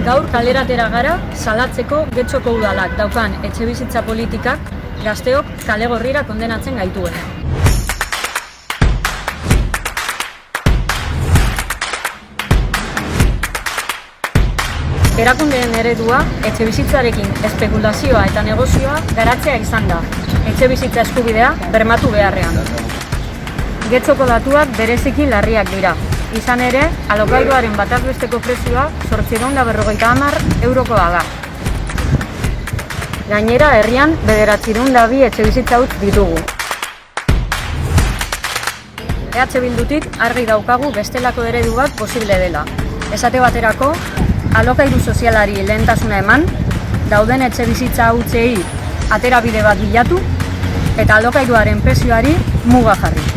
Gaur kaleratera gara salatzeko Getxoko udalak daukan etxebizitza politikak gazteok kale gorrira kondenatzen gaituena. Erakundeen eredua etxebizitzarekin espekulazioa eta negozioa garatzea izan da, etxebizitza eskubidea bermatu beharrean. Getxoko datuak bereziki larriak dira. Izan ere, alokairuaren bataz besteko prezioa 850 eurokoa da. Gainera, herrian 902 etxebizitza huts ditugu. EH Bildutik argi daukagu bestelako eredu bat posible dela. Esate baterako, alokairu sozialari lehentasuna eman, dauden etxebizitza hutsei aterabide bat bilatu eta alokairuaren prezioari muga jarri.